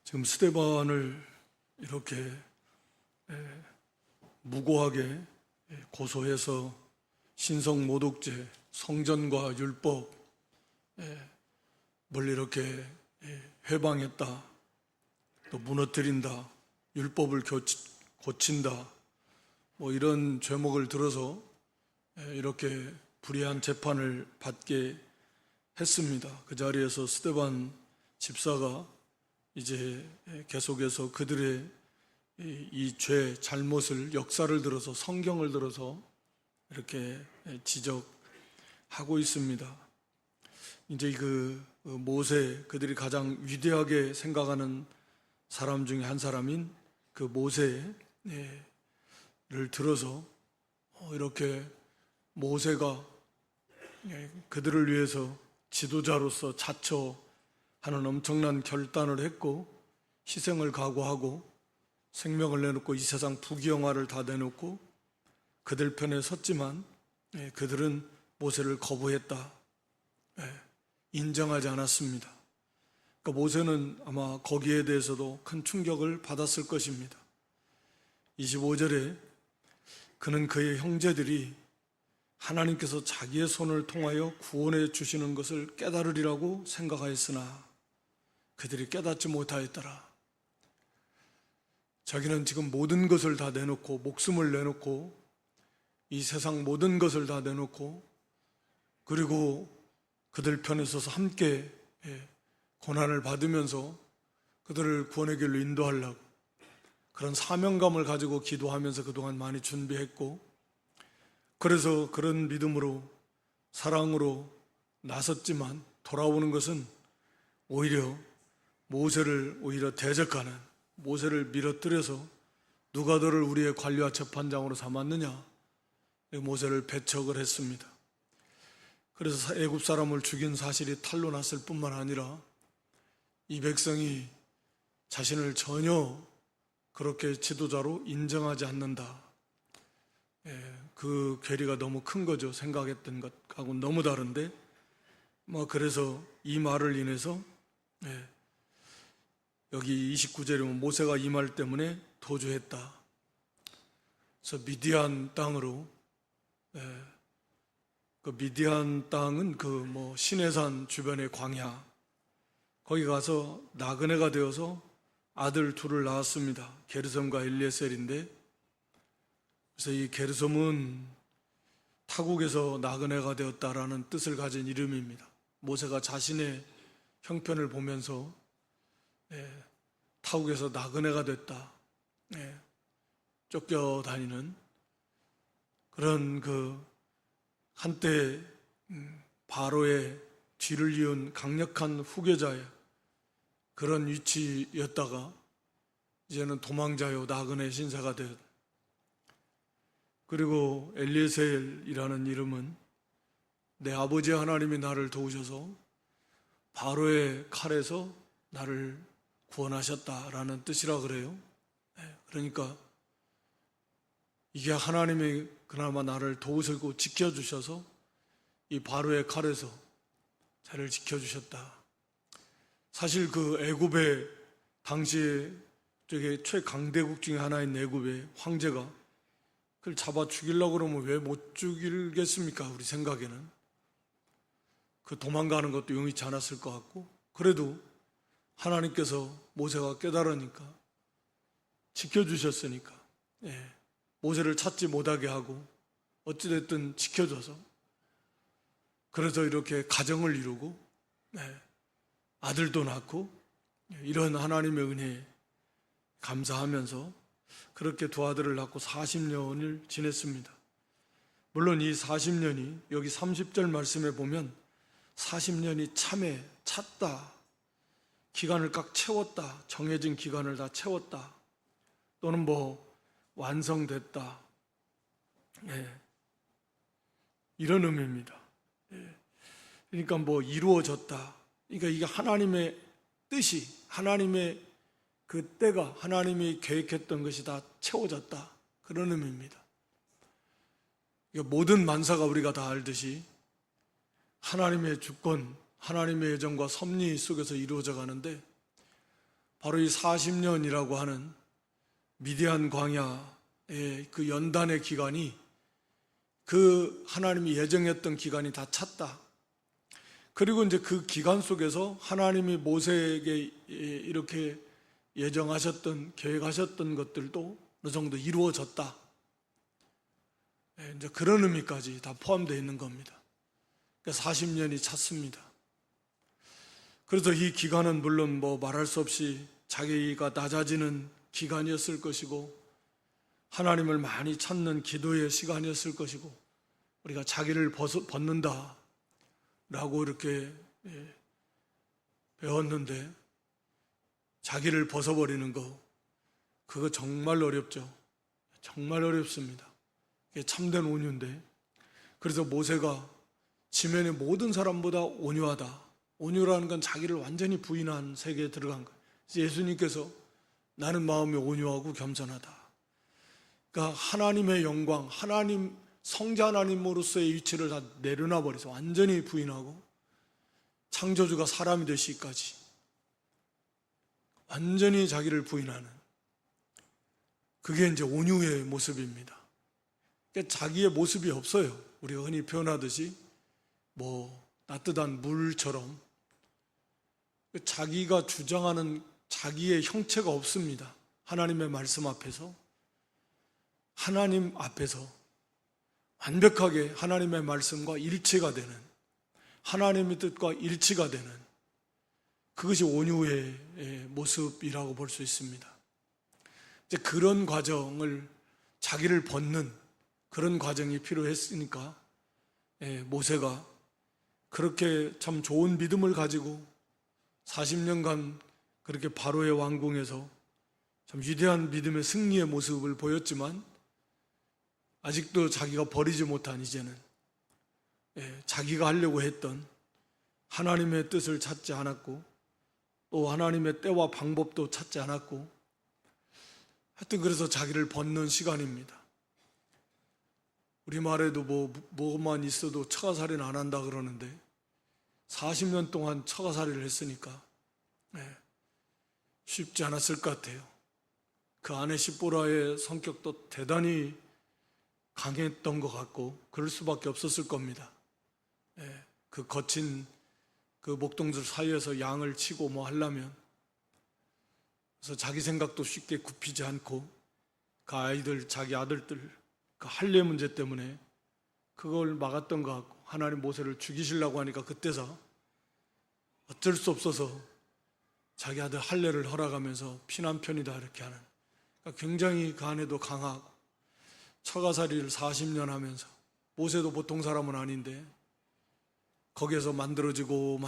지금 스데반을 이렇게 무고하게 고소해서 신성모독죄, 성전과 율법을 이렇게 회방했다, 또 무너뜨린다, 율법을 고친다, 이런 죄목을 들어서 이렇게 불의한 재판을 받게 했습니다. 그 자리에서 스데반 집사가 이제 계속해서 그들의 이 죄, 잘못을, 역사를 들어서, 성경을 들어서 이렇게 지적하고 있습니다. 이제 그 모세, 그들이 가장 위대하게 생각하는 사람 중에 한 사람인 그 모세를 들어서 이렇게 모세가 그들을 위해서 지도자로서 자처하는 엄청난 결단을 했고, 희생을 각오하고 생명을 내놓고 이 세상 부귀영화를 다 내놓고 그들 편에 섰지만 그들은 모세를 거부했다, 인정하지 않았습니다. 그러니까 모세는 아마 거기에 대해서도 큰 충격을 받았을 것입니다. 25절에 그는 그의 형제들이 하나님께서 자기의 손을 통하여 구원해 주시는 것을 깨달으리라고 생각하였으나 그들이 깨닫지 못하였더라. 자기는 지금 모든 것을 다 내놓고, 목숨을 내놓고, 이 세상 모든 것을 다 내놓고, 그리고 그들 편에 서서 함께 고난을 받으면서 그들을 구원의 길로 인도하려고 그런 사명감을 가지고 기도하면서 그동안 많이 준비했고, 그래서 그런 믿음으로, 사랑으로 나섰지만 돌아오는 것은 오히려 모세를 대적하는, 모세를 밀어뜨려서 누가 너를 우리의 관리와 재판장으로 삼았느냐, 모세를 배척을 했습니다. 그래서 애굽 사람을 죽인 사실이 탄로 났을 뿐만 아니라 이 백성이 자신을 전혀 그렇게 지도자로 인정하지 않는다, 그 괴리가 너무 큰 거죠. 생각했던 것하고는 너무 다른데, 그래서 이 말을 인해서 여기 29절에 보면 모세가 이 말 때문에 도주했다. 그래서 미디안 땅으로, 그 미디안 땅은 시내산 주변의 광야, 거기 가서 나그네가 되어서 아들 둘을 낳았습니다. 게르솜과 엘리에셀인데, 그래서 이 게르솜은 타국에서 나그네가 되었다라는 뜻을 가진 이름입니다. 모세가 자신의 형편을 보면서 타국에서 나그네가 됐다, 쫓겨다니는 그런 한때 바로의 뒤를 이은 강력한 후계자의 그런 위치였다가 이제는 도망자요 나그네 신세가 되었. 그리고 엘리에셀이라는 이름은 내 아버지 하나님이 나를 도우셔서 바로의 칼에서 나를 구원하셨다라는 뜻이라 그래요. 그러니까 이게 하나님이 그나마 나를 도우시고 지켜주셔서 이 바로의 칼에서 저를 지켜주셨다. 사실 그 애굽의 당시에 최강대국 중에 하나인 애굽의 황제가 그걸 잡아 죽이려고 그러면 왜 못 죽이겠습니까? 우리 생각에는 그 도망가는 것도 용이치 않았을 것 같고, 그래도 하나님께서 모세가 깨달으니까 지켜주셨으니까 모세를 찾지 못하게 하고 어찌됐든 지켜줘서, 그래서 이렇게 가정을 이루고 아들도 낳고, 이런 하나님의 은혜에 감사하면서 그렇게 두 아들을 낳고 40년을 지냈습니다. 물론 이 40년이 여기 30절 말씀에 보면 40년이 찼다, 기간을 꽉 채웠다, 정해진 기간을 다 채웠다, 또는 완성됐다, 이런 의미입니다. 그러니까 이루어졌다. 그러니까 이게 하나님의 뜻이, 하나님의 그 때가, 하나님이 계획했던 것이 다 채워졌다, 그런 의미입니다. 모든 만사가 우리가 다 알듯이 하나님의 주권, 하나님의 예정과 섭리 속에서 이루어져 가는데, 바로 이 40년이라고 하는 미디안 광야의 그 연단의 기간이 그 하나님이 예정했던 기간이 다 찼다. 그리고 이제 그 기간 속에서 하나님이 모세에게 이렇게 예정하셨던, 계획하셨던 것들도 어느 정도 이루어졌다. 이제 그런 의미까지 다 포함되어 있는 겁니다. 40년이 찼습니다. 그래서 이 기간은 물론 뭐 말할 수 없이 자기가 낮아지는 기간이었을 것이고, 하나님을 많이 찾는 기도의 시간이었을 것이고, 우리가 자기를 벗는다 라고 이렇게 배웠는데, 자기를 벗어버리는 거, 그거 정말 어렵죠. 정말 어렵습니다. 이게 참된 온유인데, 그래서 모세가 지면의 모든 사람보다 온유하다. 온유라는 건 자기를 완전히 부인한 세계에 들어간 거예요. 예수님께서 나는 마음이 온유하고 겸손하다. 그러니까 하나님의 영광, 하나님, 성자 하나님으로서의 위치를 다 내려놔 버려서 완전히 부인하고, 창조주가 사람이 되시기까지 완전히 자기를 부인하는, 그게 이제 온유의 모습입니다. 그러니까 자기의 모습이 없어요. 우리가 흔히 표현하듯이 뭐 따뜻한 물처럼 자기가 주장하는 자기의 형체가 없습니다. 하나님의 말씀 앞에서, 하나님 앞에서 완벽하게 하나님의 말씀과 일치가 되는, 하나님의 뜻과 일치가 되는, 그것이 온유의 모습이라고 볼 수 있습니다. 이제 그런 과정을, 자기를 벗는 그런 과정이 필요했으니까 모세가 그렇게 참 좋은 믿음을 가지고 40년간 그렇게 바로의 왕궁에서 참 위대한 믿음의 승리의 모습을 보였지만, 아직도 자기가 버리지 못한, 이제는 자기가 하려고 했던 하나님의 뜻을 찾지 않았고, 또 하나님의 때와 방법도 찾지 않았고, 하여튼 그래서 자기를 벗는 시간입니다. 우리말에도 뭐만 있어도 처가살이는 안 한다 그러는데 40년 동안 처가살이를 했으니까 쉽지 않았을 것 같아요. 그 아내 십보라의 성격도 대단히 강했던 것 같고, 그럴 수밖에 없었을 겁니다. 그 거친 그 목동들 사이에서 양을 치고 뭐 하려면, 그래서 자기 생각도 쉽게 굽히지 않고, 그 아이들, 자기 아들들 그 할례 문제 때문에 그걸 막았던 것 같고, 하나님 모세를 죽이시려고 하니까 그때서 어쩔 수 없어서 자기 아들 할례를 허락하면서 피난편이다 이렇게 하는, 그러니까 굉장히 그 아내도 강하고, 처가살이를 40년 하면서, 모세도 보통 사람은 아닌데 거기에서 만들어지고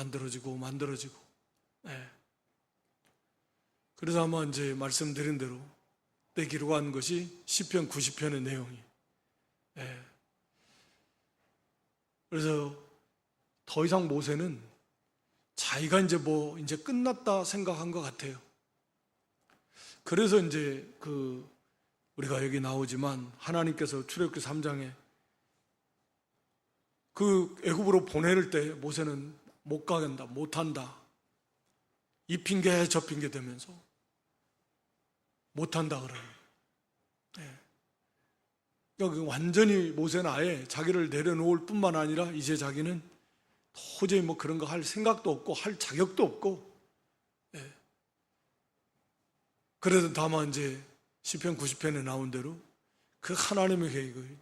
그래서 아마 이제 말씀드린 대로 때 기록한 것이 시편 90편의 내용이. 그래서 더 이상 모세는 자기가 이제 끝났다 생각한 것 같아요. 그래서 이제 우리가 여기 나오지만, 하나님께서 출애굽기 3장에 그 애굽으로 보낼 때 모세는 못 가겠다, 못 한다, 이 핑계 저 핑계 대면서 못 한다 그러는. 그러니까 완전히 모세는 아예 자기를 내려놓을 뿐만 아니라 이제 자기는 도저히 뭐 그런 거 할 생각도 없고 할 자격도 없고, 그래도 다만 이제 시편 90편에 나온 대로 그 하나님의 계획을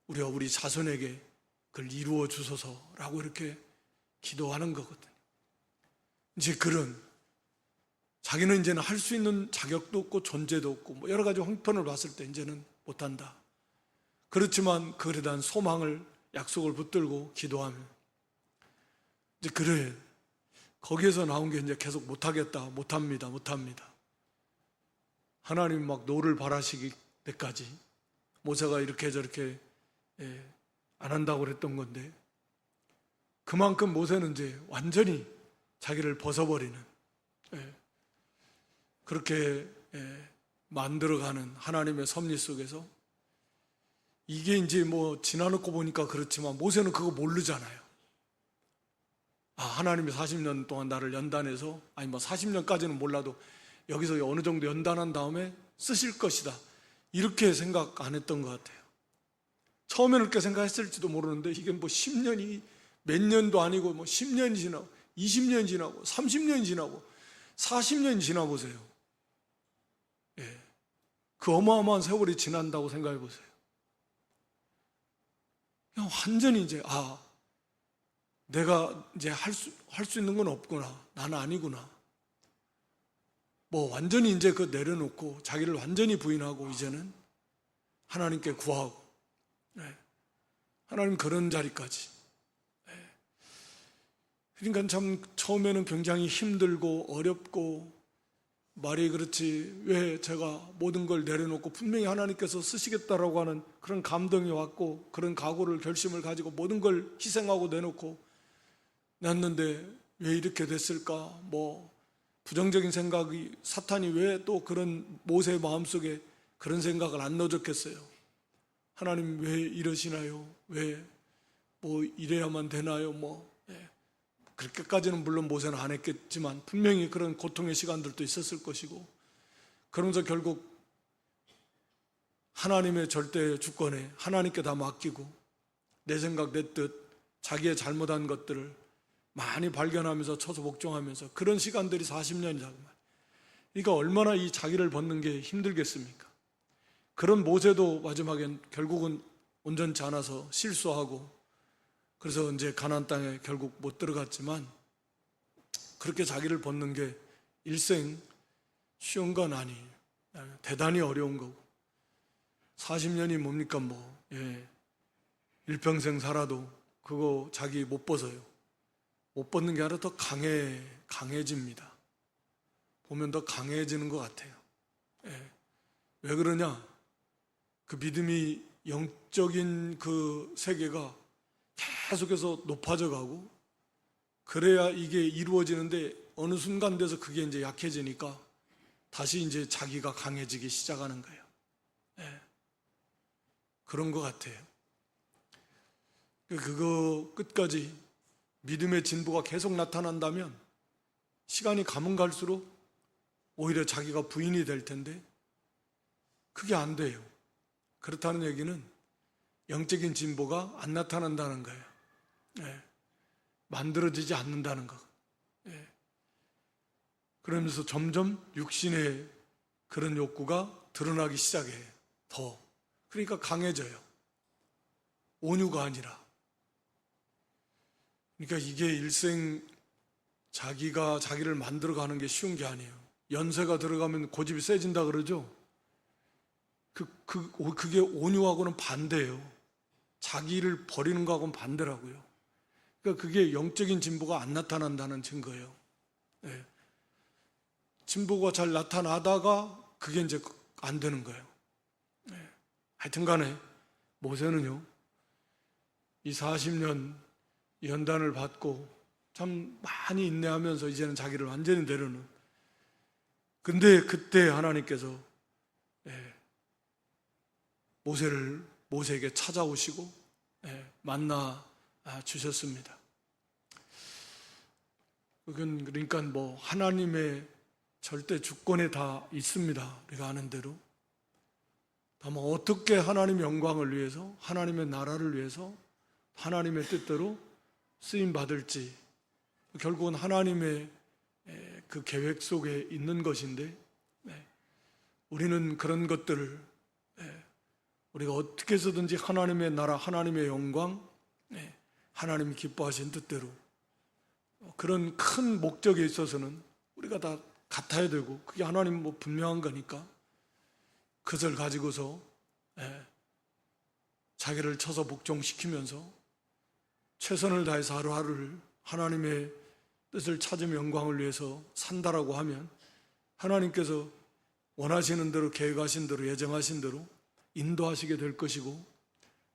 우리가 우리 자손에게 그걸 이루어 주소서라고 이렇게 기도하는 거거든요. 이제 그런, 자기는 이제는 할 수 있는 자격도 없고 존재도 없고 뭐 여러 가지 형편을 봤을 때 이제는 못한다. 그렇지만 그에 대한 소망을, 약속을 붙들고 기도하면 이제 그래, 거기에서 나온 게 이제 계속 못하겠다, 못합니다. 하나님 막 노를 바라시기 때까지 모세가 이렇게 저렇게 안 한다고 그랬던 건데, 그만큼 모세는 이제 완전히 자기를 벗어버리는, 그렇게 만들어가는 하나님의 섭리 속에서, 이게 이제 뭐 지나놓고 보니까 그렇지만 모세는 그거 모르잖아요. 하나님이 40년 동안 나를 연단해서, 아니 뭐 40년까지는 몰라도 여기서 어느 정도 연단한 다음에 쓰실 것이다, 이렇게 생각 안 했던 것 같아요. 처음에는 그렇게 생각했을지도 모르는데 이게 뭐 10년이 몇 년도 아니고 뭐 10년이 지나고 20년이 지나고 30년이 지나고 40년이 지나보세요. 예. 그 어마어마한 세월이 지난다고 생각해 보세요. 그냥 완전히 이제 내가 이제 할 수 있는 건 없구나, 나는 아니구나, 뭐 완전히 이제 그 내려놓고 자기를 완전히 부인하고 이제는 하나님께 구하고, 하나님 그런 자리까지. 그러니까 참 처음에는 굉장히 힘들고 어렵고, 말이 그렇지 왜 제가 모든 걸 내려놓고 분명히 하나님께서 쓰시겠다라고 하는 그런 감동이 왔고, 그런 각오를 결심을 가지고 모든 걸 희생하고 내놓고 놨는데 왜 이렇게 됐을까, 뭐 부정적인 생각이, 사탄이 왜 또 그런 모세의 마음속에 그런 생각을 안 넣어줬겠어요. 하나님 왜 이러시나요? 왜 뭐 이래야만 되나요? 그렇게까지는 물론 모세는 안 했겠지만 분명히 그런 고통의 시간들도 있었을 것이고, 그러면서 결국 하나님의 절대 주권에 하나님께 다 맡기고 내 생각 내 뜻, 자기의 잘못한 것들을 많이 발견하면서 쳐서 복종하면서 그런 시간들이 40년이라고 말이에요. 그러니까 얼마나 이 자기를 벗는 게 힘들겠습니까? 그런 모세도 마지막엔 결국은 온전치 않아서 실수하고, 그래서 이제 가나안 땅에 결국 못 들어갔지만, 그렇게 자기를 벗는 게 일생 쉬운 건 아니에요. 대단히 어려운 거고, 40년이 뭡니까 일평생 살아도 그거 자기 못 벗어요. 못 벗는 게 아니라 더 강해집니다. 보면 더 강해지는 것 같아요. 왜 그러냐? 그 믿음이, 영적인 그 세계가 계속해서 높아져 가고, 그래야 이게 이루어지는데 어느 순간 돼서 그게 이제 약해지니까 다시 이제 자기가 강해지기 시작하는 거예요. 그런 것 같아요. 그거 끝까지 믿음의 진보가 계속 나타난다면 시간이 가면 갈수록 오히려 자기가 부인이 될 텐데 그게 안 돼요. 그렇다는 얘기는 영적인 진보가 안 나타난다는 거예요. 만들어지지 않는다는 거. 그러면서 점점 육신의 그런 욕구가 드러나기 시작해요. 더. 그러니까 강해져요. 온유가 아니라. 그러니까 이게 일생 자기가 자기를 만들어가는 게 쉬운 게 아니에요. 연세가 들어가면 고집이 세진다 그러죠. 그게 온유하고는 반대예요. 자기를 버리는 거하고는 반대라고요. 그러니까 그게 영적인 진보가 안 나타난다는 증거예요. 진보가 잘 나타나다가 그게 이제 안 되는 거예요. 하여튼 간에 모세는요, 이 40년 연단을 받고 참 많이 인내하면서 이제는 자기를 완전히 내려놓은, 근데 그때 하나님께서 모세에게 찾아오시고 만나 주셨습니다. 그러니까 하나님의 절대 주권에 다 있습니다. 우리가 아는 대로. 다만 어떻게 하나님의 영광을 위해서, 하나님의 나라를 위해서 하나님의 뜻대로 쓰임 받을지, 결국은 하나님의 그 계획 속에 있는 것인데, 우리는 그런 것들을 우리가 어떻게 해서든지 하나님의 나라, 하나님의 영광, 하나님이 기뻐하신 뜻대로 그런 큰 목적에 있어서는 우리가 다 같아야 되고, 그게 하나님 분명한 거니까 그것을 가지고서 자기를 쳐서 복종시키면서 최선을 다해서 하루하루를 하나님의 뜻을 찾으며 영광을 위해서 산다라고 하면 하나님께서 원하시는 대로, 계획하신 대로, 예정하신 대로 인도하시게 될 것이고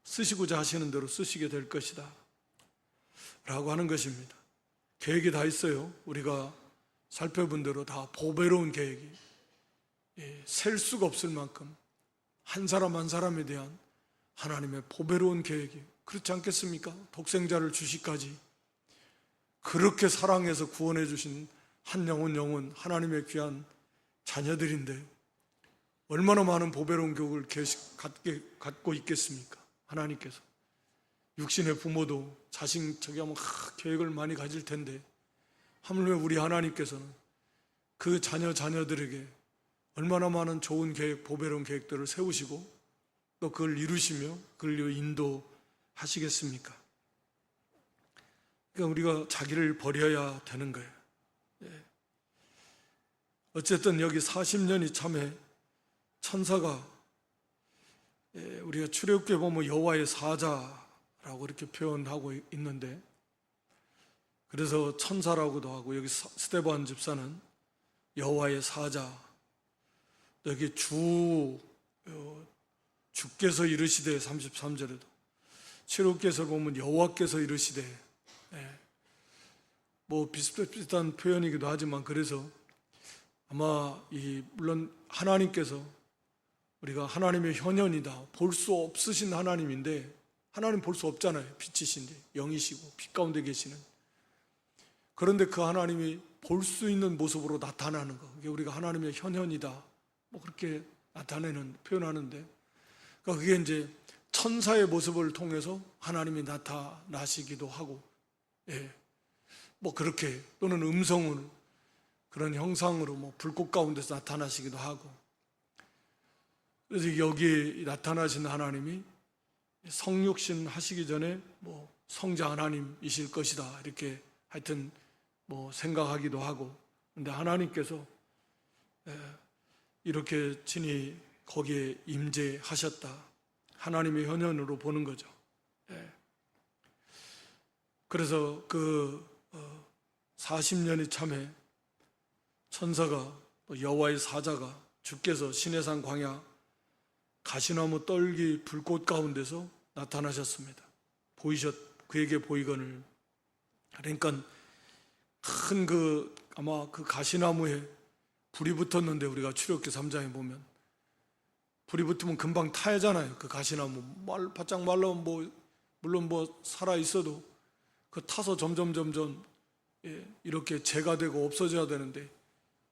쓰시고자 하시는 대로 쓰시게 될 것이다 라고 하는 것입니다. 계획이 다 있어요. 우리가 살펴본 대로 다 보배로운 계획이, 셀 수가 없을 만큼 한 사람 한 사람에 대한 하나님의 보배로운 계획이, 그렇지 않겠습니까? 독생자를 주시까지 그렇게 사랑해서 구원해 주신 한 영혼 하나님의 귀한 자녀들인데 얼마나 많은 보배로운 교육을 갖고 있겠습니까? 하나님께서. 육신의 부모도 자식 저기 하면 계획을 많이 가질 텐데 하물며 우리 하나님께서는 그 자녀들에게 얼마나 많은 좋은 계획, 보배로운 계획들을 세우시고 또 그걸 이루시며 그걸 인도하시겠습니까? 그러니까 우리가 자기를 버려야 되는 거예요. 어쨌든 여기 40년이 참에 천사가, 우리가 출애굽기에 보면 여호와의 사자라고 이렇게 표현하고 있는데, 그래서 천사라고도 하고, 여기 스데반 집사는 여호와의 사자, 여기 주께서 이르시되 33절에도 출애굽기에서 보면 여호와께서 이르시되, 뭐 비슷한 표현이기도 하지만, 그래서 아마 물론 하나님께서, 우리가 하나님의 현현이다, 볼 수 없으신 하나님인데, 하나님 볼 수 없잖아요. 빛이신데, 영이시고 빛 가운데 계시는. 그런데 그 하나님이 볼 수 있는 모습으로 나타나는 거, 그게 우리가 하나님의 현현이다, 뭐 그렇게 표현하는데, 그러니까 그게 이제 천사의 모습을 통해서 하나님이 나타나시기도 하고, 뭐 그렇게, 또는 음성으로, 그런 형상으로 뭐 불꽃 가운데서 나타나시기도 하고. 그래서 여기에 나타나신 하나님이 성육신 하시기 전에 뭐 성자 하나님이실 것이다, 이렇게 하여튼 뭐 생각하기도 하고. 근데 하나님께서 이렇게 친히 거기에 임재하셨다, 하나님의 현현으로 보는 거죠. 그래서 그 40년이 참에 천사가, 여호와의 사자가, 주께서 시내산 광야 가시나무 떨기 불꽃 가운데서 나타나셨습니다. 그에게 보이거늘. 그러니까 큰 아마 그 가시나무에 불이 붙었는데, 우리가 출애굽기 3장에 보면 불이 붙으면 금방 타야잖아요. 그 가시나무 바짝 말라면 물론 살아 있어도 그 타서 점점 이렇게 재가 되고 없어져야 되는데,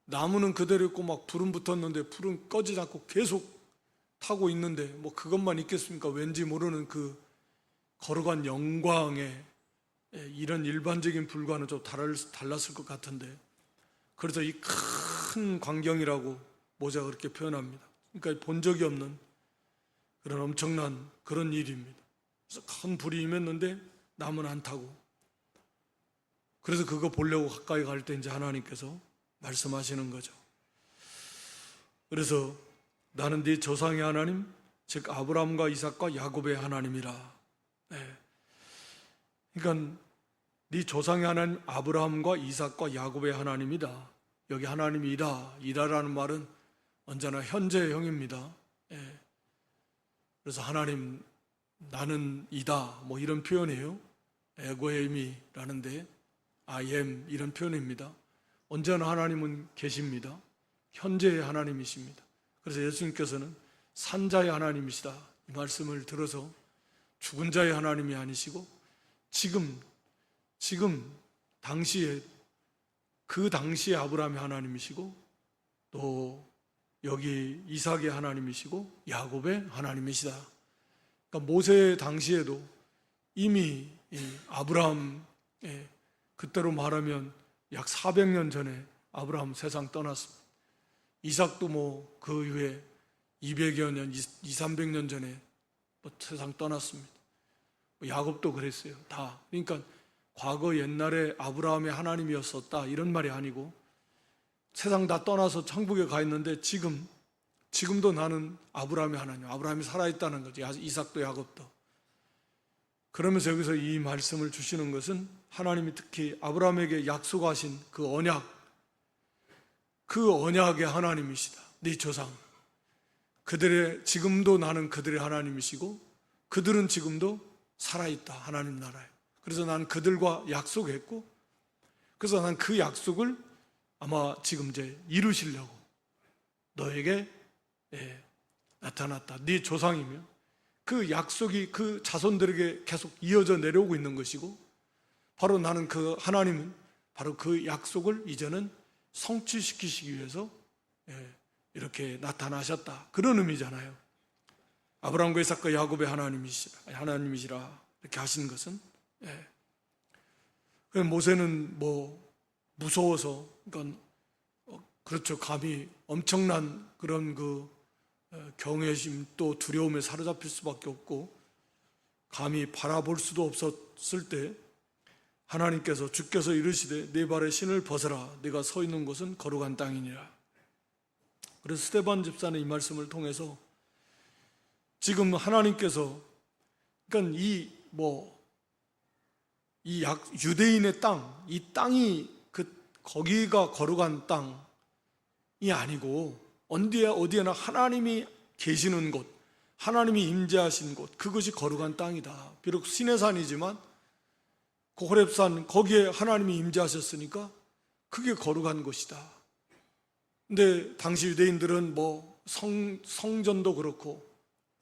나무는 그대로 있고 막 불은 붙었는데 불은 꺼지지 않고 계속 타고 있는데, 뭐 그것만 있겠습니까? 왠지 모르는 그 거룩한 영광에, 이런 일반적인 불과는 좀 달랐을 것 같은데, 그래서 이 큰 광경이라고 모자가 그렇게 표현합니다. 그러니까 본 적이 없는 그런 엄청난 그런 일입니다. 그래서 큰 불이 임했는데 남은 안 타고, 그래서 그거 보려고 가까이 갈 때 이제 하나님께서 말씀하시는 거죠. 그래서 나는 네 조상의 하나님, 즉 아브라함과 이삭과 야곱의 하나님이라. 그러니까 네 조상의 하나님 아브라함과 이삭과 야곱의 하나님이다. 여기 하나님이라는 말은 언제나 현재형입니다. 그래서 하나님, 나는 이다, 뭐 이런 표현이에요. 에고에미라는데 I am 이런 표현입니다. 언제나 하나님은 계십니다. 현재의 하나님이십니다. 그래서 예수님께서는 산자의 하나님이시다, 이 말씀을 들어서 죽은 자의 하나님이 아니시고 지금 그 당시에 아브라함의 하나님이시고, 또 여기 이삭의 하나님이시고 야곱의 하나님이시다. 그러니까 모세 당시에도 이미 아브라함, 그때로 말하면 약 400년 전에 아브라함 세상 떠났습니다. 이삭도 뭐 그 이후에 200여 년, 200~300년 전에 세상 떠났습니다. 야곱도 그랬어요. 다. 그러니까 과거 옛날에 아브라함의 하나님이었었다, 이런 말이 아니고, 세상 다 떠나서 천국에 가 있는데 지금도 나는 아브라함의 하나님, 아브라함이 살아있다는 거죠. 이삭도 야곱도. 그러면서 여기서 이 말씀을 주시는 것은 하나님이 특히 아브라함에게 약속하신 그 언약의 하나님이시다. 네 조상, 지금도 나는 그들의 하나님이시고 그들은 지금도 살아있다, 하나님 나라에. 그래서 난 그들과 약속했고, 그래서 난 그 약속을 아마 지금 이제 이루시려고 너에게 나타났다. 네 조상이며 그 약속이 그 자손들에게 계속 이어져 내려오고 있는 것이고, 바로 나는 하나님은 바로 그 약속을 이제는 성취시키시기 위해서 이렇게 나타나셨다, 그런 의미잖아요. 아브라함과 이삭과 야곱의 하나님이시라 이렇게 하신 것은, 모세는 무서워서, 그러니까 그렇죠, 감히 엄청난 그런 경외심 또 두려움에 사로잡힐 수밖에 없고, 감히 바라볼 수도 없었을 때 하나님께서, 주께서 이르시되 네 발의 신을 벗어라, 네가 서 있는 곳은 거룩한 땅이니라. 그래서 스데반 집사는 이 말씀을 통해서 지금 하나님께서, 그러니까 유대인의 땅, 이 땅이 거기가 거룩한 땅이 아니고 어디에나 하나님이 계시는 곳, 하나님이 임재하신 곳, 그것이 거룩한 땅이다. 비록 시내산이지만 그 호렙산, 거기에 하나님이 임재하셨으니까 그게 거룩한 곳이다. 근데 당시 유대인들은 성전도 그렇고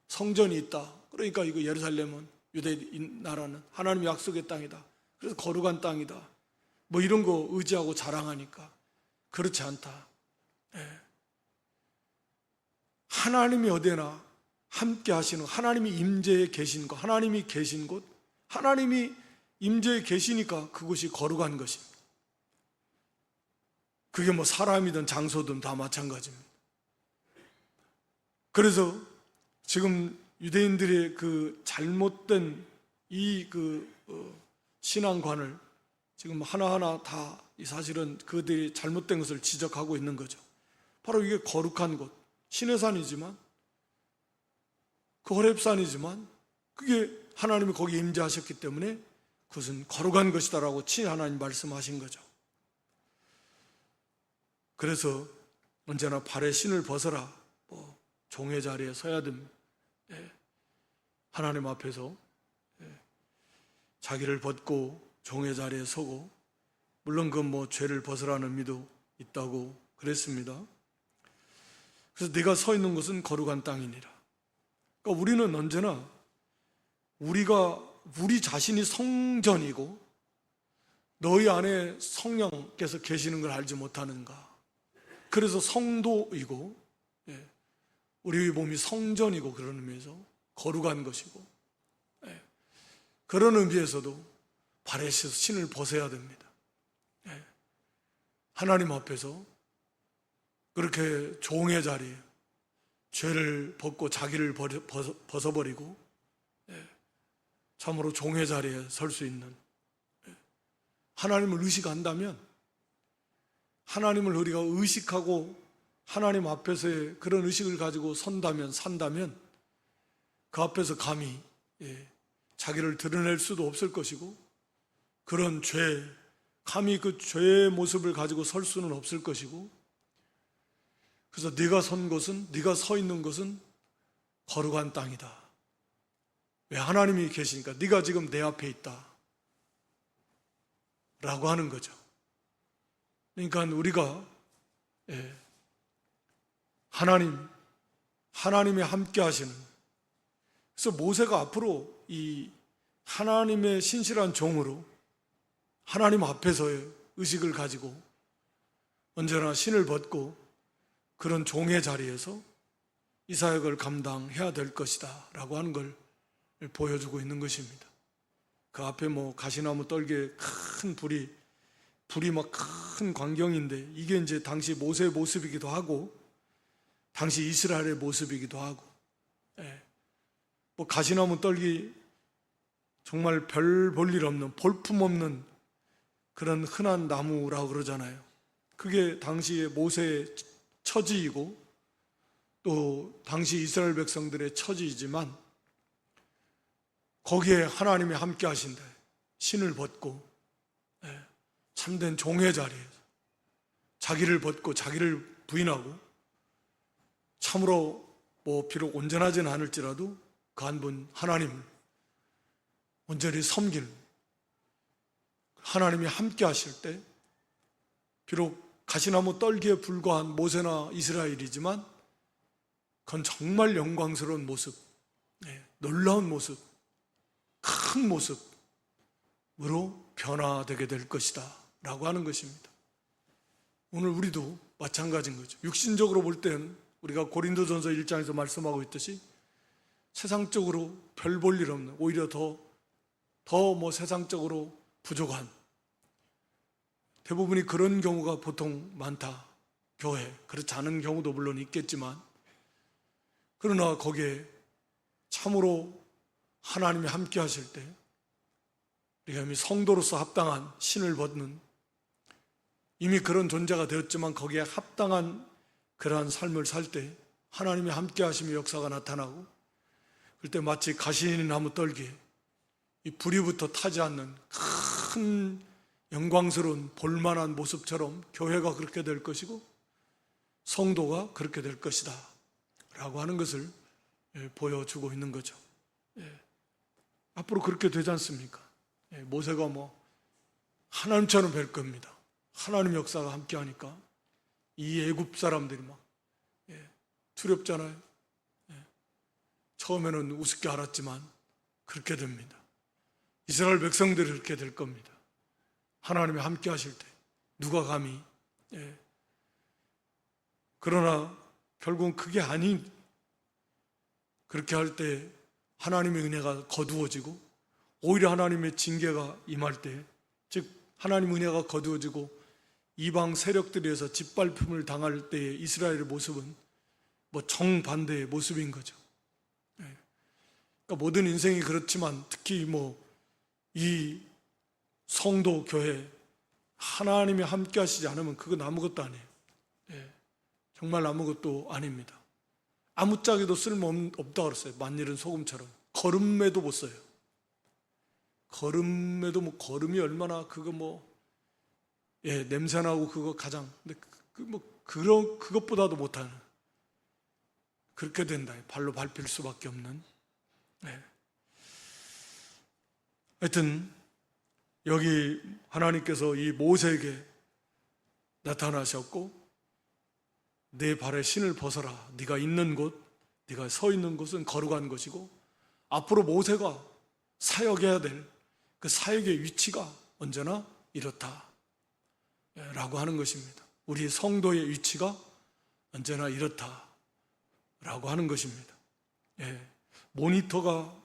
성전이 있다, 그러니까 이거 예루살렘은, 유대인 나라는 하나님의 약속의 땅이다, 그래서 거룩한 땅이다, 이런 거 의지하고 자랑하니까. 그렇지 않다. 하나님이 어디나 함께 하시는, 하나님이 임재해 계신 곳, 하나님이 계신 곳, 하나님이 임재해 계시니까 그곳이 거룩한 것입니다. 그게 사람이든 장소든 다 마찬가지입니다. 그래서 지금 유대인들의 그 잘못된 신앙관을 지금 하나하나 다 사실은 그들이 잘못된 것을 지적하고 있는 거죠. 바로 이게 거룩한 곳, 시내산이지만, 그 호렙산이지만, 그게 하나님이 거기에 임재하셨기 때문에 그것은 거룩한 것이다라고 친히 하나님 말씀하신 거죠. 그래서 언제나 발에 신을 벗어라, 종의 자리에 서야 됩니다. 하나님 앞에서 자기를 벗고 종의 자리에 서고, 물론 죄를 벗으라는 의미도 있다고 그랬습니다. 그래서 네가 서 있는 곳은 거룩한 땅이니라. 그러니까 우리는 언제나 우리 자신이 성전이고 너희 안에 성령께서 계시는 걸 알지 못하는가. 그래서 성도이고, 우리 몸이 성전이고, 그런 의미에서 거룩한 것이고, 그런 의미에서도 발에 신을 벗어야 됩니다. 하나님 앞에서 그렇게 종의 자리에 죄를 벗고 자기를 벗어버리고 참으로 종의 자리에 설 수 있는, 하나님을 의식한다면, 하나님을 우리가 의식하고 하나님 앞에서의 그런 의식을 가지고 산다면 그 앞에서 감히 자기를 드러낼 수도 없을 것이고, 그런 감히 그 죄의 모습을 가지고 설 수는 없을 것이고, 그래서 네가 서 있는 곳은 거룩한 땅이다. 왜? 하나님이 계시니까. 네가 지금 내 앞에 있다 라고 하는 거죠. 그러니까 우리가 하나님이 함께 하시는, 그래서 모세가 앞으로 이 하나님의 신실한 종으로 하나님 앞에서의 의식을 가지고 언제나 신을 벗고 그런 종의 자리에서 이 사역을 감당해야 될 것이다 라고 하는 걸 보여주고 있는 것입니다. 그 앞에 가시나무 떨기에 큰 불이 큰 광경인데, 이게 이제 당시 모세의 모습이기도 하고 당시 이스라엘의 모습이기도 하고, 가시나무 떨기 정말 별 볼 일 없는, 볼품 없는 그런 흔한 나무라고 그러잖아요. 그게 당시의 모세의 처지이고 또 당시 이스라엘 백성들의 처지이지만, 거기에 하나님이 함께 하신다. 신을 벗고 참된 종의 자리에서 자기를 벗고 자기를 부인하고, 참으로 비록 온전하지는 않을지라도 그 한 분 하나님을 온전히 섬기는, 하나님이 함께 하실 때 비록 가시나무 떨기에 불과한 모세나 이스라엘이지만 그건 정말 영광스러운 모습, 놀라운 모습, 큰 모습으로 변화되게 될 것이다 라고 하는 것입니다. 오늘 우리도 마찬가지인 거죠. 육신적으로 볼 때는 우리가 고린도전서 1장에서 말씀하고 있듯이 세상적으로 별 볼 일 없는, 오히려 더 세상적으로 부족한, 대부분이 그런 경우가 보통 많다. 교회, 그렇지 않은 경우도 물론 있겠지만, 그러나 거기에 참으로 하나님이 함께 하실 때 우리가 이미 성도로서 합당한 신을 벗는, 이미 그런 존재가 되었지만 거기에 합당한 그러한 삶을 살 때 하나님이 함께 하심의 역사가 나타나고, 그때 마치 가시나무 나무 떨기에 이 불이부터 타지 않는 큰 영광스러운 볼만한 모습처럼 교회가 그렇게 될 것이고 성도가 그렇게 될 것이다 라고 하는 것을 보여주고 있는 거죠. 앞으로 그렇게 되지 않습니까? 모세가 하나님처럼 될 겁니다. 하나님 역사가 함께 하니까 이 애굽 사람들이 막 두렵잖아요. 처음에는 우습게 알았지만 그렇게 됩니다. 이스라엘 백성들이 그렇게 될 겁니다. 하나님이 함께 하실 때 누가 감히. 그러나 결국은 그게 아닌, 그렇게 할 때 하나님의 은혜가 거두어지고 오히려 하나님의 징계가 임할 때, 즉 하나님의 은혜가 거두어지고 이방 세력들에 의해서 짓밟힘을 당할 때의 이스라엘의 모습은 정반대의 모습인 거죠. 그러니까 모든 인생이 그렇지만 특히 이 성도 교회 하나님이 함께 하시지 않으면 그건 아무것도 아니에요. 정말 아무것도 아닙니다. 아무짝에도 쓸모없다 그랬어요. 만일은 소금처럼. 거름에도 못 써요. 거름에도 거름이 얼마나 그거 냄새나고 그거 가장, 근데 그것보다도 못하는, 그렇게 된다. 발로 밟힐 수밖에 없는. 하여튼 여기 하나님께서 이 모세에게 나타나셨고, 내 발에 신을 벗어라. 네가 있는 곳, 네가 서 있는 곳은 거룩한 것이고 앞으로 모세가 사역해야 될 그 사역의 위치가 언제나 이렇다 라고 하는 것입니다. 우리 성도의 위치가 언제나 이렇다 라고 하는 것입니다. 모니터가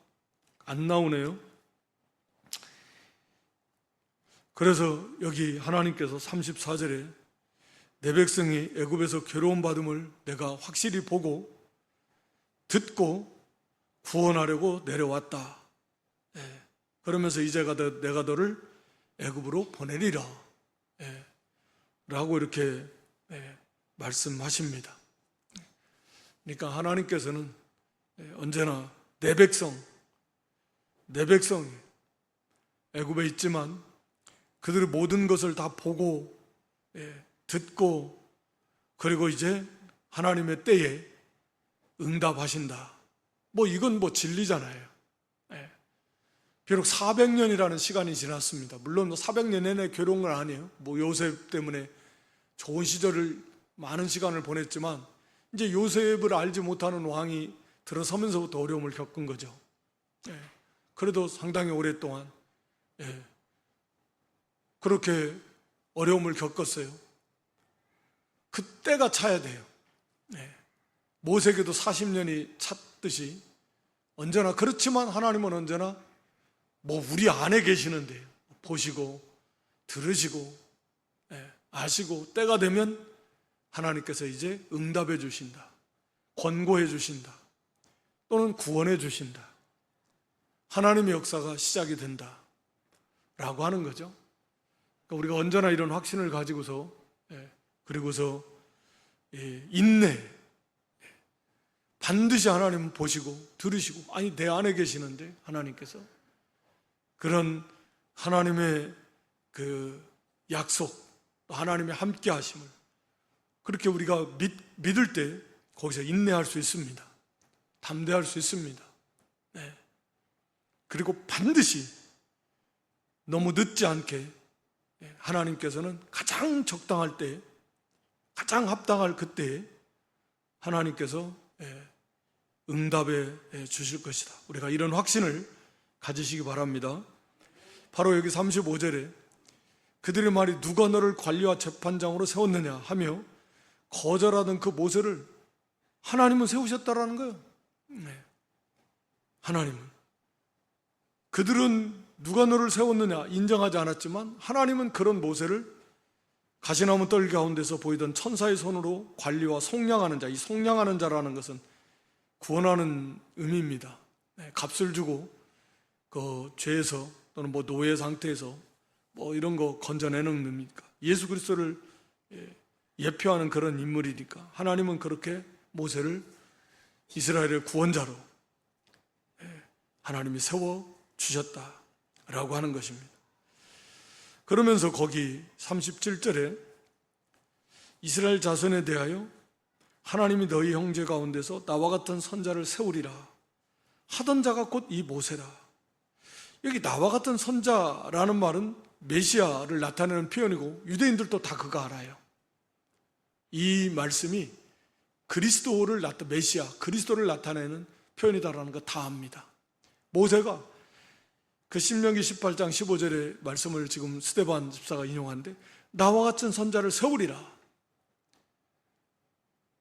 안 나오네요. 그래서 여기 하나님께서 34절에 내 백성이 애굽에서 괴로움 받음을 내가 확실히 보고 듣고 구원하려고 내려왔다. 그러면서 이제 내가 너를 애굽으로 보내리라 라고 이렇게 말씀하십니다. 그러니까 하나님께서는 언제나 내 백성이 애굽에 있지만 그들의 모든 것을 다 보고 듣고, 그리고 이제 하나님의 때에 응답하신다. 이건 진리잖아요. 비록 400년이라는 시간이 지났습니다. 물론 400년 내내 괴로운 건 아니에요. 요셉 때문에 좋은 시절을, 많은 시간을 보냈지만 이제 요셉을 알지 못하는 왕이 들어서면서부터 어려움을 겪은 거죠. 그래도 상당히 오랫동안 그렇게 어려움을 겪었어요. 그때가 차야 돼요. 모세에게도 40년이 찼듯이 언제나, 그렇지만 하나님은 언제나 우리 안에 계시는데 보시고 들으시고 아시고 때가 되면 하나님께서 이제 응답해 주신다, 권고해 주신다, 또는 구원해 주신다. 하나님의 역사가 시작이 된다 라고 하는 거죠. 그러니까 우리가 언제나 이런 확신을 가지고서, 그리고서 인내, 반드시 하나님은 보시고 들으시고, 아니 내 안에 계시는데 하나님께서 그런 하나님의 그 약속, 하나님의 함께 하심을 그렇게 우리가 믿을 때 거기서 인내할 수 있습니다. 담대할 수 있습니다. 그리고 반드시 너무 늦지 않게 하나님께서는 가장 적당할 때, 가장 합당할 그때에 하나님께서 응답해 주실 것이다. 우리가 이런 확신을 가지시기 바랍니다. 바로 여기 35절에 그들의 말이 누가 너를 관리와 재판장으로 세웠느냐 하며 거절하던 그 모세를 하나님은 세우셨다라는 거예요. 하나님은. 그들은 누가 너를 세웠느냐 인정하지 않았지만 하나님은 그런 모세를 가시나무 떨 가운데서 보이던 천사의 손으로 관리와 속량하는 자, 이 속량하는 자라는 것은 구원하는 의미입니다. 값을 주고 그 죄에서 또는 뭐 노예 상태에서 뭐 이런 거 건져내는 의미니까 예수 그리스도를 예표하는 그런 인물이니까 하나님은 그렇게 모세를 이스라엘의 구원자로 하나님이 세워주셨다라고 하는 것입니다. 그러면서 거기 37절에 이스라엘 자손에 대하여 하나님이 너희 형제 가운데서 나와 같은 선자를 세우리라 하던 자가 곧 이 모세라. 여기 나와 같은 선자라는 말은 메시아를 나타내는 표현이고 유대인들도 다 그거 알아요. 이 말씀이 그리스도를 메시아, 그리스도를 나타내는 표현이다라는 거 다 압니다. 모세가 그 신명기 18장 15절의 말씀을 지금 스데반 집사가 인용하는데 나와 같은 선자를 세우리라.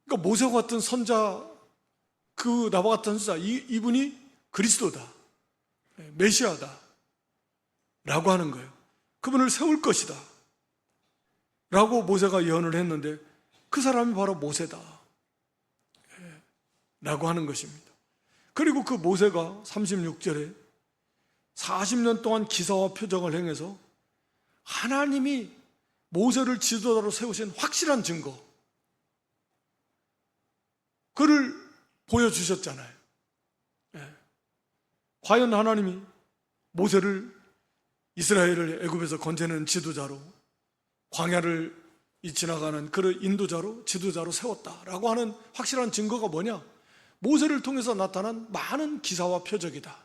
그러니까 모세와 같은 선자, 그 나와 같은 선자, 이분이 그리스도다, 메시아다 라고 하는 거예요. 그분을 세울 것이다 라고 모세가 예언을 했는데 그 사람이 바로 모세다 라고 하는 것입니다. 그리고 그 모세가 36절에 40년 동안 기사와 표적을 행해서 하나님이 모세를 지도자로 세우신 확실한 증거, 그를 보여주셨잖아요. 과연 하나님이 모세를 이스라엘을 애굽에서 건져내는 지도자로, 광야를 지나가는 그 인도자로, 지도자로 세웠다라고 하는 확실한 증거가 뭐냐? 모세를 통해서 나타난 많은 기사와 표적이다.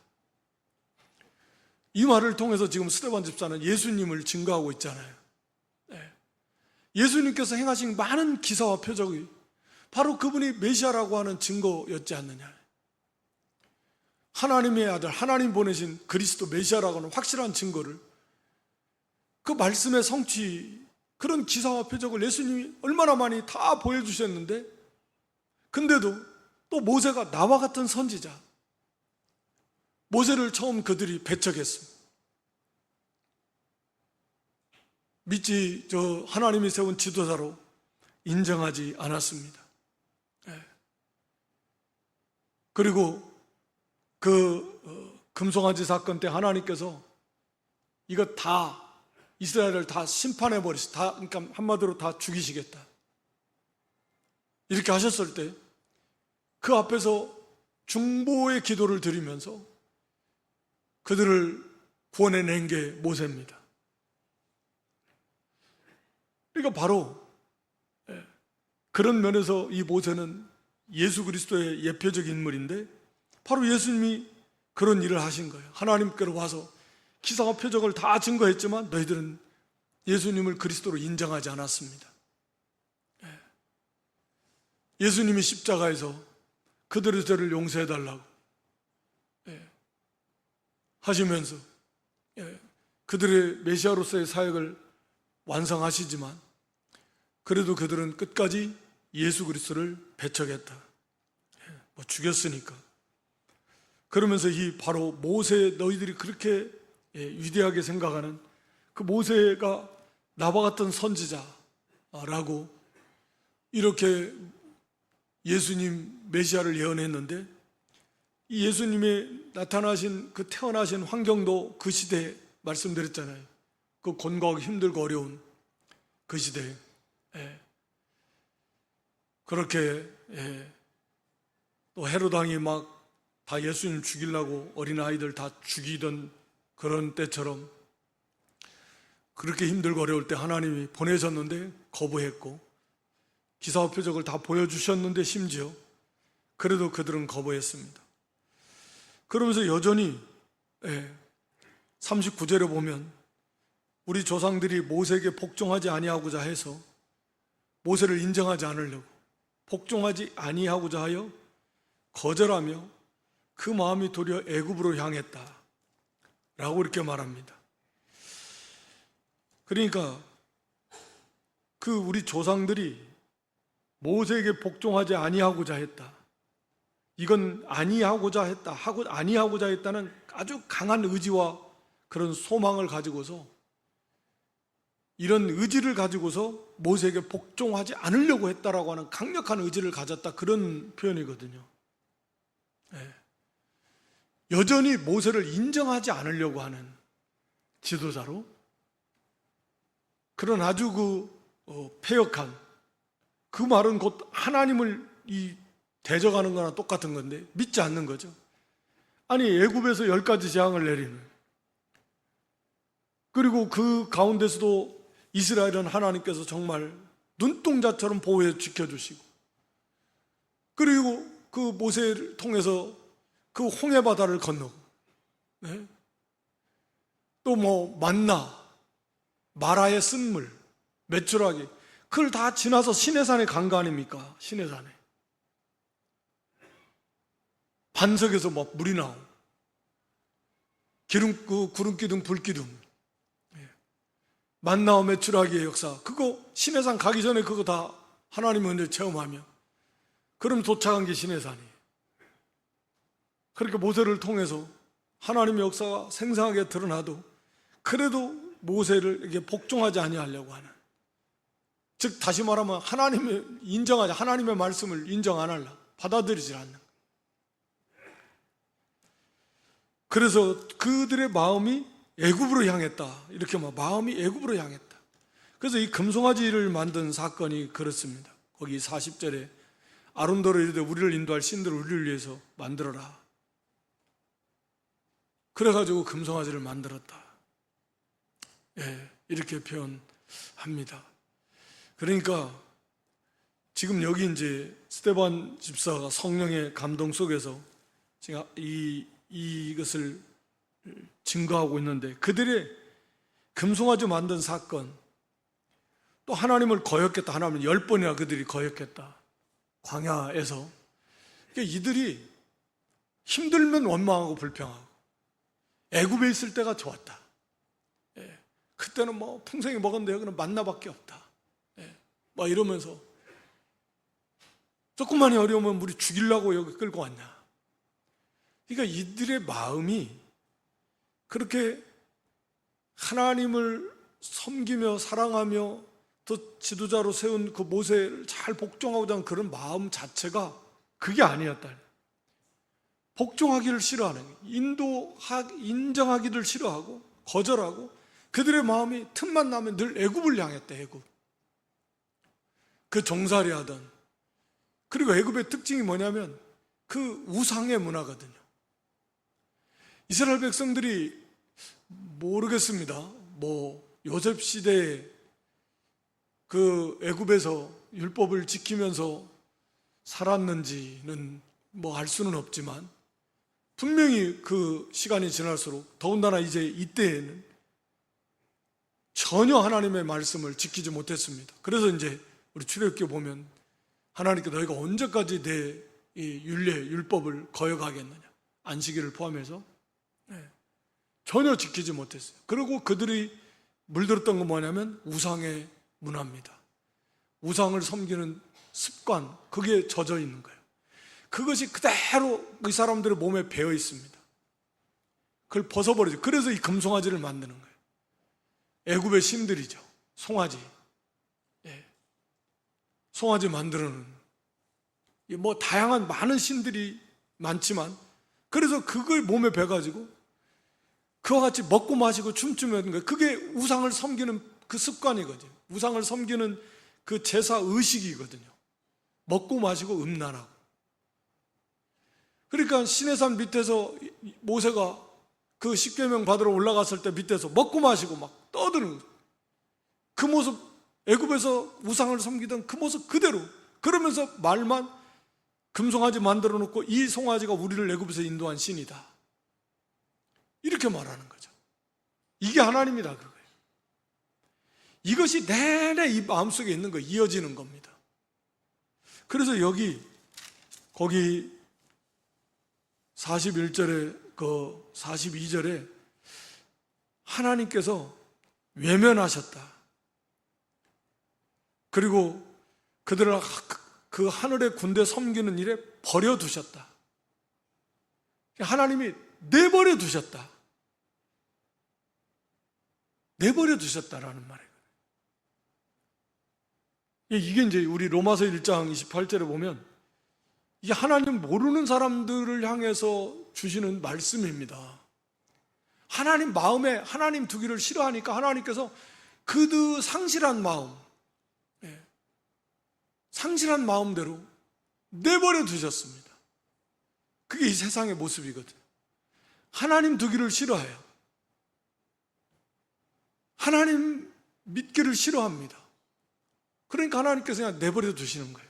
이 말을 통해서 지금 스데반 집사는 예수님을 증거하고 있잖아요. 예수님께서 행하신 많은 기사와 표적이 바로 그분이 메시아라고 하는 증거였지 않느냐. 하나님의 아들, 하나님 보내신 그리스도 메시아라고 하는 확실한 증거를, 그 말씀의 성취, 그런 기사와 표적을 예수님이 얼마나 많이 다 보여주셨는데, 근데도 또 모세가 나와 같은 선지자, 모세를 처음 그들이 배척했습니다. 믿지 하나님이 세운 지도자로 인정하지 않았습니다. 그리고 그 금송아지 사건 때 하나님께서 이거 다 이스라엘을 다 심판해 버리시, 다, 그러니까 한마디로 다 죽이시겠다 이렇게 하셨을 때 그 앞에서 중보의 기도를 드리면서 그들을 구원해낸 게 모세입니다. 그러니까 바로 그런 면에서 이 모세는 예수 그리스도의 예표적 인물인데 바로 예수님이 그런 일을 하신 거예요. 하나님께로 와서 기사와 표적을 다 증거했지만 너희들은 예수님을 그리스도로 인정하지 않았습니다. 예수님이 십자가에서 그들의 죄를 용서해달라고 하시면서 그들의 메시아로서의 사역을 완성하시지만 그래도 그들은 끝까지 예수 그리스도를 배척했다. 뭐 죽였으니까. 그러면서 이 바로 모세, 너희들이 그렇게 위대하게 생각하는 그 모세가 나와 같은 선지자라고 이렇게 예수님 메시아를 예언했는데, 이 예수님의 나타나신 그 태어나신 환경도 그 시대에 말씀드렸잖아요. 그 곤고하고 힘들고 어려운 그 시대에 그렇게 또 헤롯 왕이 막 다 예수님 죽이려고 어린아이들 다 죽이던 그런 때처럼 그렇게 힘들고 어려울 때 하나님이 보내셨는데 거부했고, 기사와 표적을 다 보여주셨는데 심지어 그래도 그들은 거부했습니다. 그러면서 여전히 39절에 보면 우리 조상들이 모세에게 복종하지 아니하고자 해서 모세를 인정하지 않으려고 복종하지 아니하고자 하여 거절하며 그 마음이 도리어 애굽으로 향했다 라고 이렇게 말합니다. 그러니까 그 우리 조상들이 모세에게 복종하지 아니하고자 했다. 이건 아니하고자 했다는 아주 강한 의지와 그런 소망을 가지고서, 이런 의지를 가지고서 모세에게 복종하지 않으려고 했다라고 하는 강력한 의지를 가졌다, 그런 표현이거든요. 네. 여전히 모세를 인정하지 않으려고 하는 지도자로, 그런 아주 패역한, 그 말은 곧 하나님을 대적하는 거나 똑같은 건데 믿지 않는 거죠. 아니, 애굽에서 10가지 재앙을 내리는, 그리고 그 가운데서도 이스라엘은 하나님께서 정말 눈동자처럼 보호해 지켜주시고, 그리고 그 모세를 통해서 그 홍해 바다를 건너고, 네? 또 만나, 마라의 쓴물, 메추라기, 그걸 다 지나서 시내산에 간 거 아닙니까? 시내산에 반석에서 물이 나오고, 구름기둥, 불기둥, 만나와 메추라기의 역사, 그거 시내산 가기 전에 그거 다 하나님의 은혜를 체험하며, 그럼 도착한 게 시내산이에요. 그렇게 모세를 통해서 하나님의 역사가 생생하게 드러나도 그래도 모세를 이게 복종하지 아니하려고 하는, 즉 다시 말하면 하나님의 말씀을 인정 안 하려, 받아들이지 않는. 그래서 그들의 마음이 애굽으로 향했다, 이렇게 마음이 애굽으로 향했다. 그래서 이 금송아지를 만든 사건이 그렇습니다. 거기 40절에 아론더러 이르되 우리를 인도할 신들을 우리를 위해서 만들어라. 그래가지고 금송아지를 만들었다, 이렇게 표현합니다. 그러니까 지금 여기 이제 스데반 집사가 성령의 감동 속에서 제가 이것을 증거하고 있는데, 그들의 금송아지 만든 사건, 또 하나님을 거역했다, 하나님을 10번이나 그들이 거역했다, 광야에서. 그러니까 이들이 힘들면 원망하고 불평하고, 애굽에 있을 때가 좋았다, 그때는 풍성히 먹었는데 여기는 만나밖에 없다, 이러면서 조금만이 어려우면 우리 죽이려고 여기 끌고 왔냐. 그러니까 이들의 마음이 그렇게 하나님을 섬기며 사랑하며 또 지도자로 세운 그 모세를 잘 복종하고자 하는 그런 마음 자체가 그게 아니었다. 복종하기를 싫어하는, 인정하기를 싫어하고 거절하고, 그들의 마음이 틈만 나면 늘 애굽을 향했대, 애굽. 그 종살이 하던. 그리고 애굽의 특징이 뭐냐면 그 우상의 문화거든요. 이스라엘 백성들이 모르겠습니다. 요셉 시대에 그 애굽에서 율법을 지키면서 살았는지는 알 수는 없지만, 분명히 그 시간이 지날수록, 더군다나 이제 이때에는 전혀 하나님의 말씀을 지키지 못했습니다. 그래서 이제 우리 출애굽기에 보면 하나님께 너희가 언제까지 내 이 율법을 거역하겠느냐, 안식일을 포함해서 전혀 지키지 못했어요. 그리고 그들이 물들었던 건 뭐냐면 우상의 문화입니다. 우상을 섬기는 습관, 그게 젖어 있는 거예요. 그것이 그대로 이 사람들의 몸에 배어 있습니다. 그걸 벗어버리죠. 그래서 이 금송아지를 만드는 거예요. 애굽의 신들이죠. 송아지. 송아지 만드는, 다양한 많은 신들이 많지만, 그래서 그걸 몸에 배가지고 그와 같이 먹고 마시고 춤추는 거예요. 그게 우상을 섬기는 그 습관이거든요. 우상을 섬기는 그 제사 의식이거든요. 먹고 마시고 음란하고. 그러니까 시내산 밑에서 모세가 그 십계명 받으러 올라갔을 때 밑에서 먹고 마시고 막 떠드는 그 모습, 애굽에서 우상을 섬기던 그 모습 그대로. 그러면서 말만 금송아지 만들어 놓고 이 송아지가 우리를 애굽에서 인도한 신이다, 이렇게 말하는 거죠. 이게 하나님이다, 그거예요. 이것이 내내 이 마음속에 있는 거, 이어지는 겁니다. 그래서 거기 41절에 42절에 하나님께서 외면하셨다. 그리고 그들을 그 하늘의 군대 섬기는 일에 버려두셨다. 하나님이 내버려 두셨다. 내버려 두셨다라는 말이에요. 이게 이제 우리 로마서 1장 28절에 보면 이 하나님 모르는 사람들을 향해서 주시는 말씀입니다. 하나님 마음에 하나님 두기를 싫어하니까 하나님께서 그들 상실한 마음, 상실한 마음대로 내버려 두셨습니다. 그게 이 세상의 모습이거든요. 하나님 두기를 싫어해요. 하나님 믿기를 싫어합니다. 그러니까 하나님께서 그냥 내버려 두시는 거예요.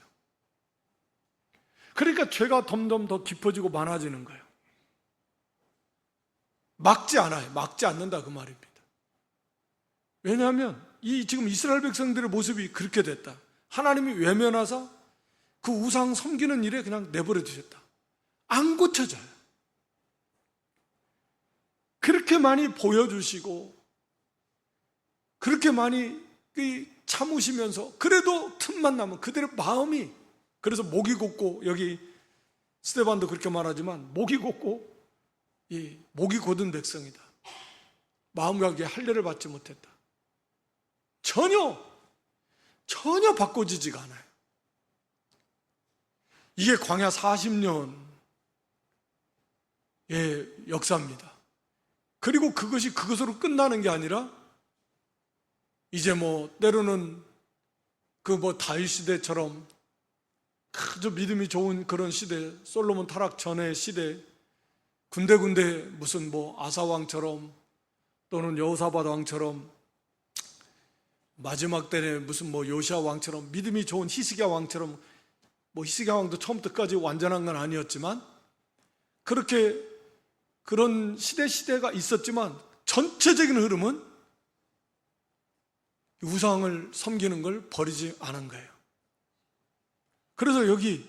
그러니까 죄가 점점 더 깊어지고 많아지는 거예요. 막지 않아요. 막지 않는다 그 말입니다. 왜냐하면 이 지금 이스라엘 백성들의 모습이 그렇게 됐다. 하나님이 외면하사 그 우상 섬기는 일에 그냥 내버려 두셨다. 안 고쳐져요. 그렇게 많이 보여주시고 그렇게 많이 참으시면서 그래도 틈만 나면 그들의 마음이, 그래서 목이 곧고, 여기 스데반도 그렇게 말하지만 목이 곧고 목이 곧은 백성이다. 마음과 할례를 받지 못했다. 전혀 바꿔지지가 않아요. 이게 광야 40년의 역사입니다. 그리고 그것이 그것으로 끝나는 게 아니라 이제 때로는 다윗 시대처럼 아주 믿음이 좋은 그런 시대, 솔로몬 타락 전의 시대, 군데군데 무슨 아사 왕처럼 또는 여호사밧 왕처럼, 마지막 때에 무슨 요시아 왕처럼 믿음이 좋은 히스기야 왕처럼, 히스기야 왕도 처음부터 끝까지 완전한 건 아니었지만 그렇게 그런 시대가 있었지만 전체적인 흐름은 우상을 섬기는 걸 버리지 않은 거예요. 그래서 여기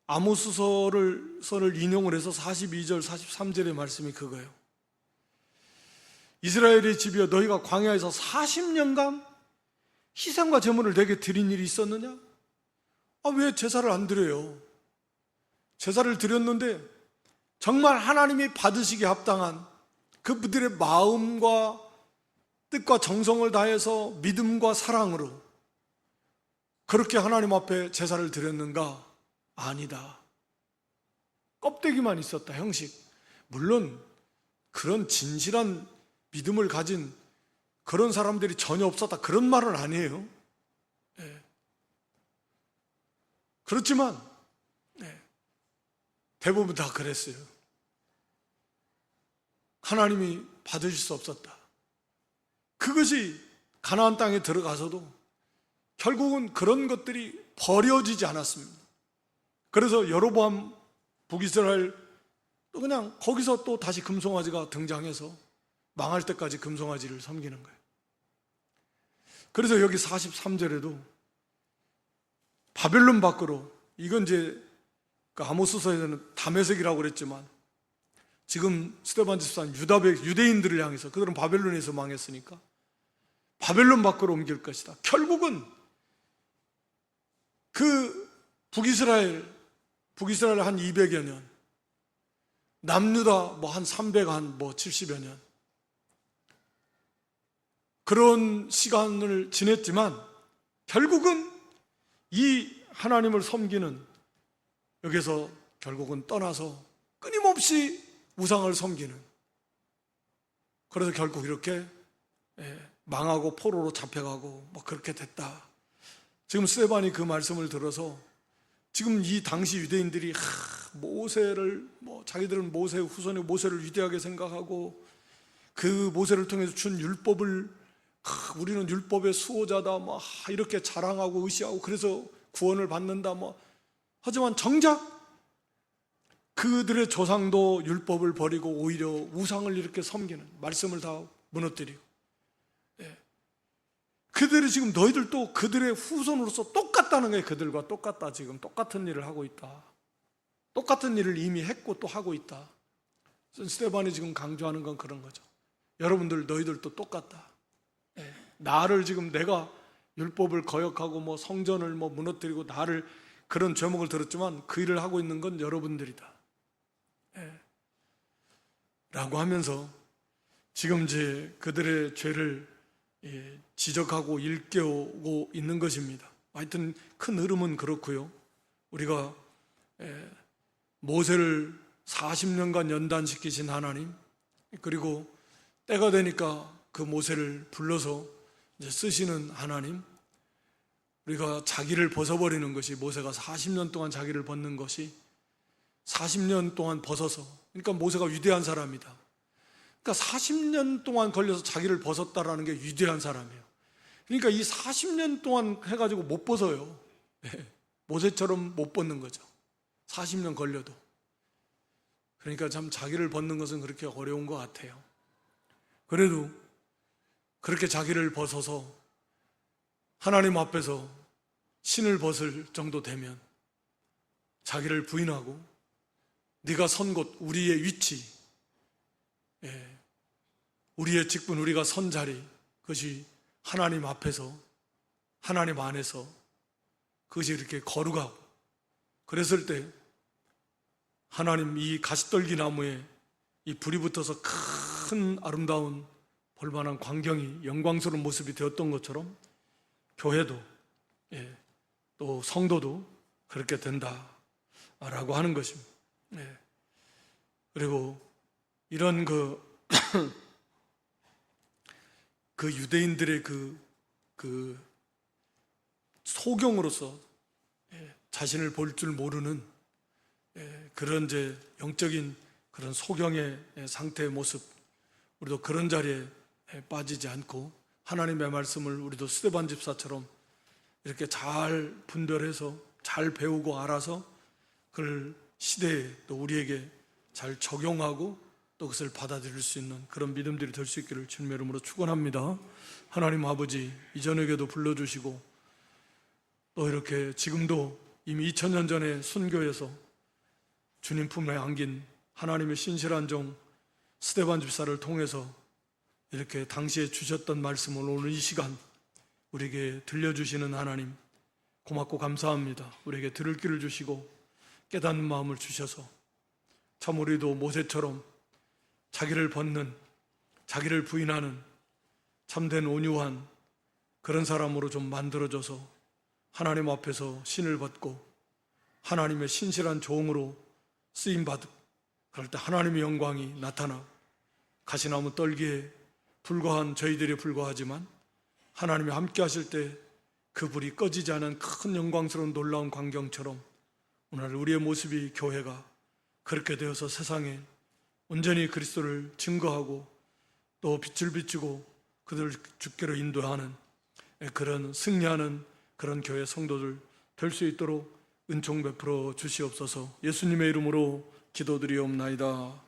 아모스서를 인용을 해서 42절, 43절의 말씀이 그거예요. 이스라엘의 집이여, 너희가 광야에서 40년간 희생과 제물을 내게 드린 일이 있었느냐? 왜 제사를 안 드려요? 제사를 드렸는데 정말 하나님이 받으시기에 합당한 그분들의 마음과 뜻과 정성을 다해서 믿음과 사랑으로 그렇게 하나님 앞에 제사를 드렸는가? 아니다. 껍데기만 있었다, 형식. 물론 그런 진실한 믿음을 가진 그런 사람들이 전혀 없었다, 그런 말은 아니에요. 그렇지만 대부분 다 그랬어요. 하나님이 받으실 수 없었다. 그것이 가나안 땅에 들어가서도 결국은 그런 것들이 버려지지 않았습니다. 그래서 여로보암 북이스라엘 또 그냥 거기서 또 다시 금송아지가 등장해서 망할 때까지 금송아지를 섬기는 거예요. 그래서 여기 43절에도 바벨론 밖으로, 이건 이제 아모스서에서는 다메섹이라고 그랬지만 지금 스데반 집사는 유대인들을 향해서, 그들은 바벨론에서 망했으니까 바벨론 밖으로 옮길 것이다. 결국은 그 북이스라엘 한 200여 년, 남유다 한 70여 년, 그런 시간을 지냈지만 결국은 이 하나님을 섬기는, 여기서 결국은 떠나서 끊임없이 우상을 섬기는, 그래서 결국 이렇게 망하고 포로로 잡혀가고 그렇게 됐다. 지금 스데반이 그 말씀을 들어서 지금 이 당시 유대인들이 모세를 자기들은 모세의 후손의 모세를 위대하게 생각하고 그 모세를 통해서 준 율법을 우리는 율법의 수호자다 이렇게 자랑하고 의시하고 그래서 구원을 받는다 하지만 정작 그들의 조상도 율법을 버리고 오히려 우상을 이렇게 섬기는, 말씀을 다 무너뜨리고, 그들이 지금 너희들도 그들의 후손으로서 똑같다는 거예요. 그들과 똑같다. 지금 똑같은 일을 하고 있다. 똑같은 일을 이미 했고 또 하고 있다. 스데반이 지금 강조하는 건 그런 거죠. 여러분들 너희들도 똑같다. 나를 지금 내가 율법을 거역하고 성전을 무너뜨리고 나를 그런 제목을 들었지만 그 일을 하고 있는 건 여러분들이다. 라고 하면서 지금 이제 그들의 죄를 지적하고 일깨우고 있는 것입니다. 하여튼 큰 흐름은 그렇고요. 우리가 모세를 40년간 연단시키신 하나님, 그리고 때가 되니까 그 모세를 불러서 이제 쓰시는 하나님, 우리가 자기를 벗어버리는 것이, 모세가 40년 동안 자기를 벗는 것이 40년 동안 벗어서, 그러니까 모세가 위대한 사람이다. 그러니까 40년 동안 걸려서 자기를 벗었다라는 게 위대한 사람이에요. 그러니까 이 40년 동안 해가지고 못 벗어요. 모세처럼 못 벗는 거죠. 40년 걸려도. 그러니까 참 자기를 벗는 것은 그렇게 어려운 것 같아요. 그래도 그렇게 자기를 벗어서 하나님 앞에서 신을 벗을 정도 되면 자기를 부인하고 네가 선 곳, 우리의 위치, 우리의 직분, 우리가 선 자리, 그것이 하나님 앞에서, 하나님 안에서 그것이 이렇게 거룩하고, 그랬을 때 하나님 이 가시떨기 나무에 이 불이 붙어서 큰 아름다운 볼만한 광경이, 영광스러운 모습이 되었던 것처럼 교회도, 또 성도도 그렇게 된다라고 하는 것입니다. 그리고 이런 그 유대인들의 그 소경으로서 자신을 볼 줄 모르는 그런 이제 영적인 그런 소경의 상태의 모습, 우리도 그런 자리에 빠지지 않고 하나님의 말씀을 우리도 스데반 집사처럼 이렇게 잘 분별해서 잘 배우고 알아서 그걸 시대에 또 우리에게 잘 적용하고 또 그것을 받아들일 수 있는 그런 믿음들이 될 수 있기를 주님의 이름으로 축원합니다. 하나님 아버지, 이전에게도 불러주시고 또 이렇게 지금도 이미 2000년 전에 순교해서 주님 품에 안긴 하나님의 신실한 종 스데반 집사를 통해서 이렇게 당시에 주셨던 말씀을 오늘 이 시간 우리에게 들려주시는 하나님, 고맙고 감사합니다. 우리에게 들을 길을 주시고 깨닫는 마음을 주셔서 참 우리도 모세처럼 자기를 벗는, 자기를 부인하는 참된 온유한 그런 사람으로 좀 만들어줘서 하나님 앞에서 신을 벗고 하나님의 신실한 종으로 쓰임받고, 그럴 때 하나님의 영광이 나타나 가시나무 떨기에 불과한 저희들이 불과하지만 하나님이 함께 하실 때 그 불이 꺼지지 않은 큰 영광스러운 놀라운 광경처럼 오늘 우리의 모습이, 교회가 그렇게 되어서 세상에 온전히 그리스도를 증거하고 또 빛을 비추고 그들을 주께로 인도하는 그런 승리하는 그런 교회 성도들 될 수 있도록 은총 베풀어 주시옵소서. 예수님의 이름으로 기도드리옵나이다.